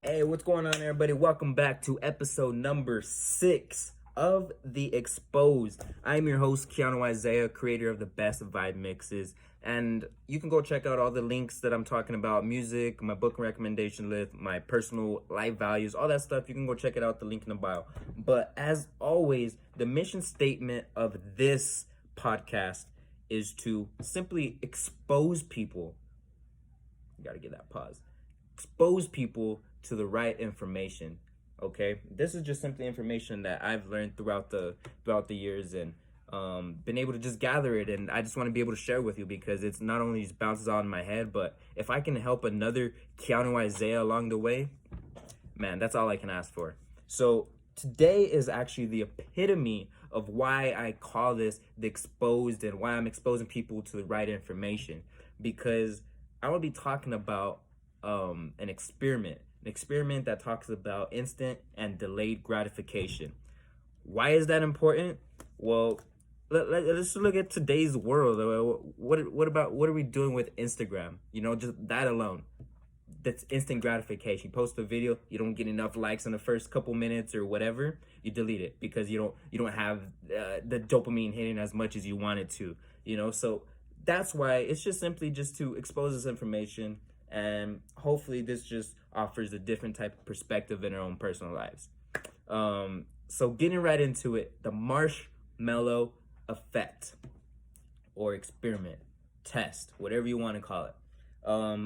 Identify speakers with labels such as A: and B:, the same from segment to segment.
A: Hey, what's going on, everybody? Welcome back to episode number 6 of The Exposed. I'm your host, Keanu Isaiah, creator of the best vibe mixes. And you can go check out all the links that I'm talking about, music, my book recommendation list, my personal life values, all that stuff. You can go check it out, the link in the bio. But as always, the mission statement of this podcast is to simply expose people. You gotta get that pause. Expose people to the right information. Okay, this is just simply information that I've learned throughout the years and been able to just gather it, and I just want to be able to share with you because it's not only just bounces out in my head, but if I can help another Keanu Isaiah along the way, man, that's all I can ask for. So today is actually the epitome of why I call this The Exposed and why I'm exposing people to the right information, because I will be talking about an experiment that talks about instant and delayed gratification. Why is that important? Well, let's look at today's world. What are we doing with Instagram? You know, just that alone. That's instant gratification. You post a video, you don't get enough likes in the first couple minutes or whatever, you delete it because you don't have the dopamine hitting as much as you want it to. You know, so that's why it's just simply just to expose this information. And hopefully this just offers a different type of perspective in our own personal lives. So getting right into it, the marshmallow effect or experiment, test, whatever you want to call it.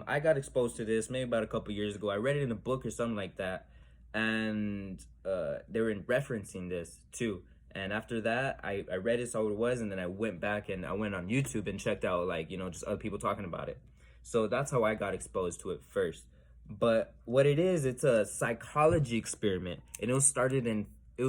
A: I got exposed to this maybe about a couple years ago. I read it in a book or something like that. And they were referencing this too. And after that, I read it, saw what it was, and then I went back and I went on YouTube and checked out, like, just other people talking about it. So that's how I got exposed to it first. But what it is, it's a psychology experiment. And it was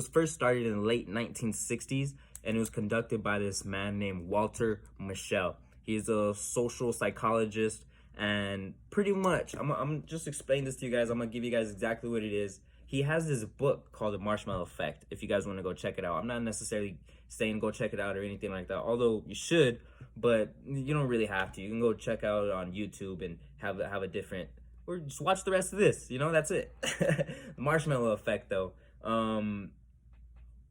A: first started in the late 1960s, and it was conducted by this man named Walter Mischel. He's a social psychologist, and pretty much, I'm just explaining this to you guys. I'm gonna give you guys exactly what it is. He has this book called The Marshmallow Effect, if you guys want to go check it out. I'm not necessarily saying go check it out or anything like that, although you should, but you don't really have to. You can go check out it on YouTube and have a different, or just watch the rest of this. That's it. The Marshmallow Effect, though.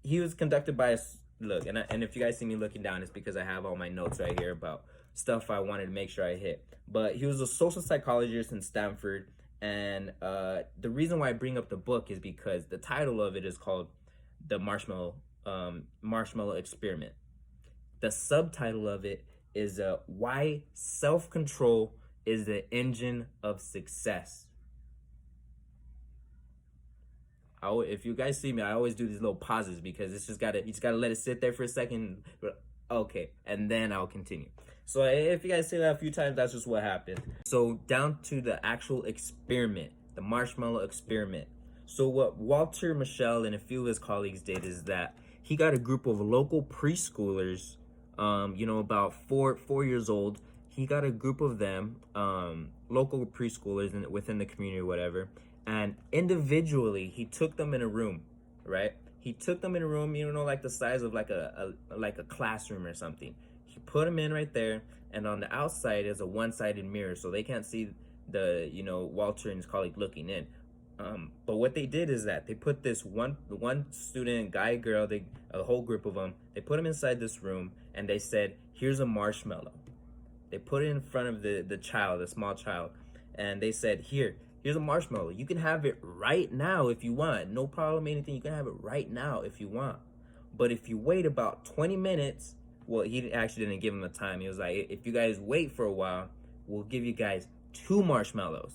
A: He was conducted by and if you guys see me looking down, it's because I have all my notes right here about stuff I wanted to make sure I hit. But he was a social psychologist in Stanford. And the reason why I bring up the book is because the title of it is called The Marshmallow Experiment. The subtitle of it is Why Self-Control is the Engine of Success. If you guys see me, I always do these little pauses because you just gotta let it sit there for a second. Okay, and then I'll continue. So if you guys say that a few times, that's just what happened. So down to the actual experiment, the marshmallow experiment. So what Walter Mischel and a few of his colleagues did is that he got a group of local preschoolers, about four years old. He got a group of them, local preschoolers within the community or whatever, and individually he took them in a room, right? He took them in a room, like the size of like a classroom or something. He put them in right there, and on the outside is a one-sided mirror, so they can't see the Walter and his colleague looking in. But what they did is that they put this one student, guy, girl, a whole group of them. They put them inside this room, and they said, "Here's a marshmallow." They put it in front of the child, the small child, and they said, Here's a marshmallow. You can have it right now if you want. No problem, anything. You can have it right now if you want. But if you wait about 20 minutes, well, he actually didn't give him a time. He was like, if you guys wait for a while, we'll give you guys 2 marshmallows.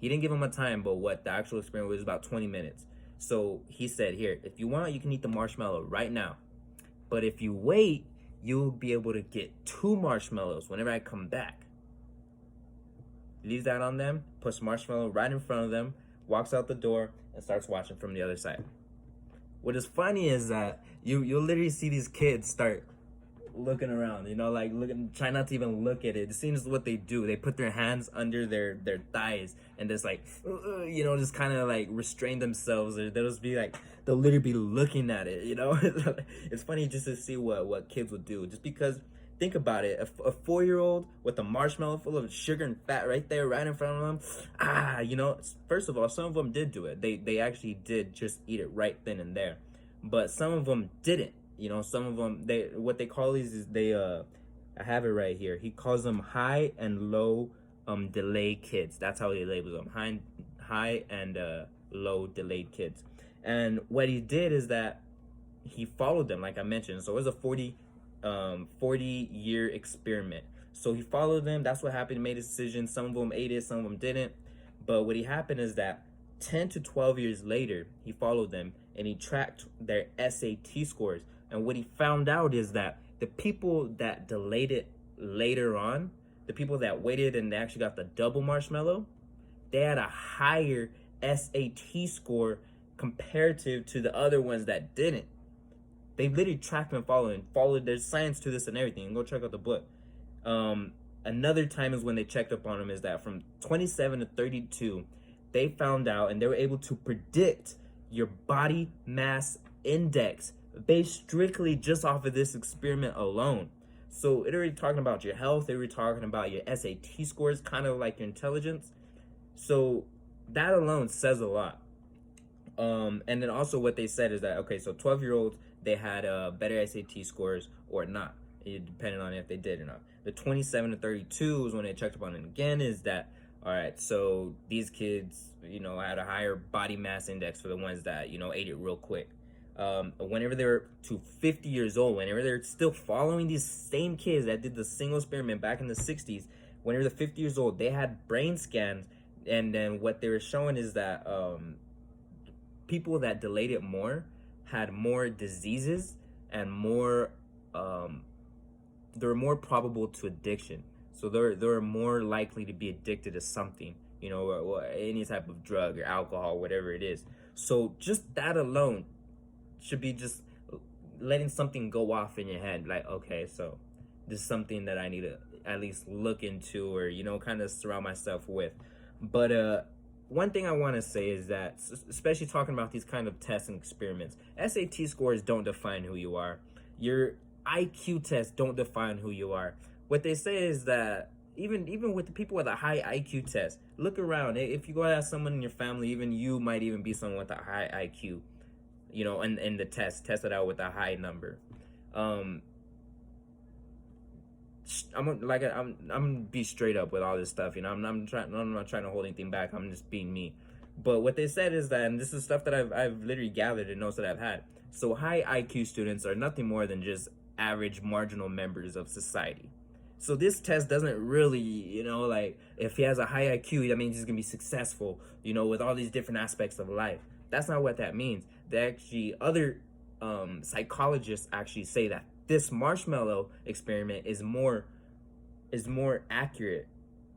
A: He didn't give him a time, but what the actual experiment was about 20 minutes. So he said, here, if you want, you can eat the marshmallow right now. But if you wait, you'll be able to get 2 marshmallows whenever I come back. Leaves that on them, puts marshmallow right in front of them, walks out the door, and starts watching from the other side. What is funny is that you'll literally see these kids start looking around, try not to even look at it. It seems what they do. They put their hands under their thighs and just just kind of like restrain themselves, or they'll just be like, they'll literally be looking at it, It's funny just to see what kids will do, just because Think about it. A 4-year-old with a marshmallow full of sugar and fat right there, right in front of them. First of all, some of them did do it. They actually did just eat it right then and there. But some of them didn't. Some of them, what they call these is I have it right here. He calls them high and low delayed kids. That's how he labels them. High and low delayed kids. And what he did is that he followed them, like I mentioned. So it was a 40-year experiment. So he followed them. That's what happened. He made a decision. Some of them ate it, some of them didn't. But what happened is that 10 to 12 years later, he followed them and he tracked their SAT scores. And what he found out is that the people that delayed it later on, the people that waited and they actually got the double marshmallow, they had a higher SAT score comparative to the other ones that didn't. They literally tracked and followed their science to this and everything. And go check out the book. Another time is when they checked up on them is that from 27 to 32, they found out and they were able to predict your body mass index based strictly just off of this experiment alone. So it already talking about your health. They were talking about your SAT scores, kind of like your intelligence. So that alone says a lot. And then also what they said is that, okay, so 12-year-olds, they had better SAT scores or not, depending on if they did or not. The 27 to 32 is when they checked up on it again, is that, all right, so these kids, had a higher body mass index for the ones that, ate it real quick. Whenever they're to 50 years old, whenever they're still following these same kids that did the single experiment back in the 60s, whenever they're 50 years old, they had brain scans, and then what they were showing is that people that delayed it more had more diseases and more they're more probable to addiction. So they're more likely to be addicted to something, or any type of drug or alcohol, whatever it is. So just that alone should be just letting something go off in your head, like, okay, so this is something that I need to at least look into, or kind of surround myself with. But one thing I want to say is that, especially talking about these kind of tests and experiments, SAT scores don't define who you are. Your IQ tests don't define who you are. What they say is that even with the people with a high IQ test, look around. If you go ask someone in your family, even you might even be someone with a high IQ, and the test it out with a high number. I'm gonna be straight up with all this stuff. I'm not trying to hold anything back. I'm just being me. But what they said is that, and this is stuff that I've literally gathered and notes that I've had. So high IQ students are nothing more than just average marginal members of society. So this test doesn't really, like, if he has a high IQ, that means he's gonna be successful, with all these different aspects of life. That's not what that means. Other psychologists actually say that this marshmallow experiment is more accurate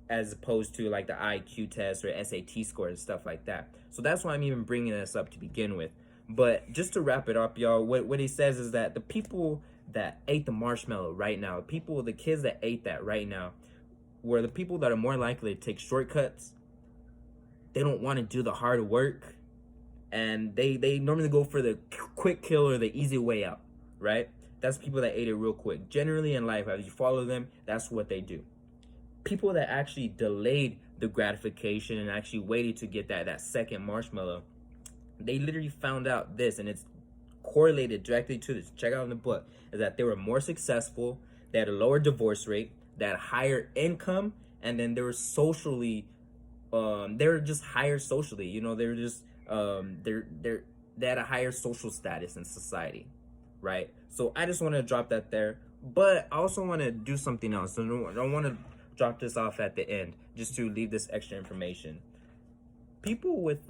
A: as opposed to like the IQ test or SAT scores and stuff like that. So that's why I'm even bringing this up to begin with. But just to wrap it up, y'all, what he says is that the people that ate the marshmallow right now, the kids that ate that right now, were the people that are more likely to take shortcuts. They don't want to do the hard work, and they normally go for the quick kill or the easy way out, right? That's people that ate it real quick. Generally in life, as you follow them, that's what they do. People that actually delayed the gratification and actually waited to get that second marshmallow, they literally found out this, and it's correlated directly to this. Check out in the book, is that they were more successful, they had a lower divorce rate, they had higher income, and then they were socially, they were just higher socially. They were just they had a higher social status in society, right? So I just want to drop that there, but I also want to do something else. So I don't want to drop this off at the end just to leave this extra information. People with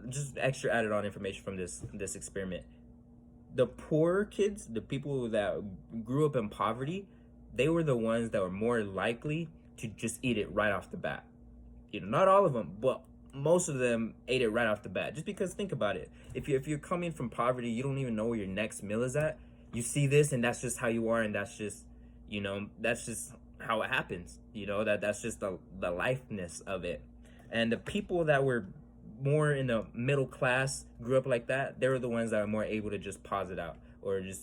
A: just extra added on information from this experiment. The poor kids, the people that grew up in poverty, they were the ones that were more likely to just eat it right off the bat. Not all of them, but most of them ate it right off the bat. Just because, think about it. If you're coming from poverty, you don't even know where your next meal is at. You see this, and that's just how you are, and that's just how it happens. That's just the lifeness of it. And the people that were more in the middle class, grew up like that, they were the ones that are more able to just pause it out, or just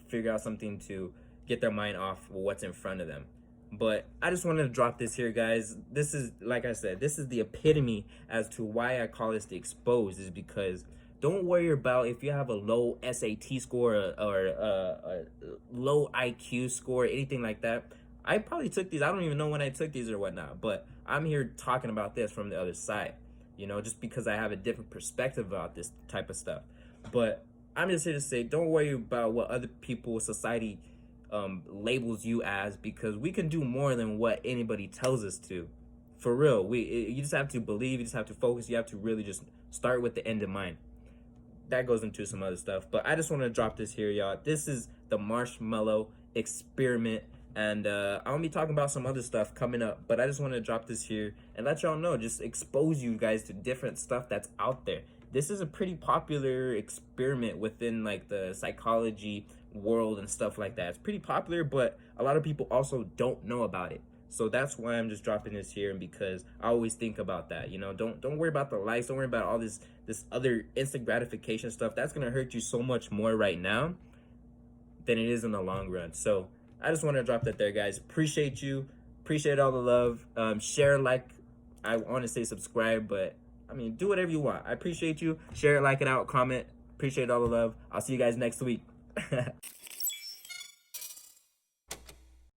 A: figure out something to get their mind off what's in front of them. But I just wanted to drop this here, guys. This is, like I said, this is the epitome as to why I call this the exposed, is because don't worry about if you have a low SAT score or a low IQ score, anything like that. I probably took these. I don't even know when I took these or whatnot, but I'm here talking about this from the other side, just because I have a different perspective about this type of stuff. But I'm just here to say, don't worry about what other people, society, labels you as, because we can do more than what anybody tells us to. For real, you just have to believe, you just have to focus, you have to really just start with the end in mind. That goes into some other stuff, but I just want to drop this here, y'all. This is the Marshmallow Experiment, and I'm gonna be talking about some other stuff coming up, but I just want to drop this here and let y'all know, just expose you guys to different stuff that's out there. This is a pretty popular experiment within like the psychology world and stuff like that. It's pretty popular, but a lot of people also don't know about it. So that's why I'm just dropping this here, and because I always think about that. Don't worry about the likes, don't worry about all this other instant gratification stuff. That's gonna hurt you so much more right now than it is in the long run. So I just want to drop that there, guys. Appreciate you, appreciate all the love. Share, like, I want to say subscribe, but I mean, do whatever you want. I appreciate you. Share it, like it out, comment. Appreciate all the love. I'll see you guys next week.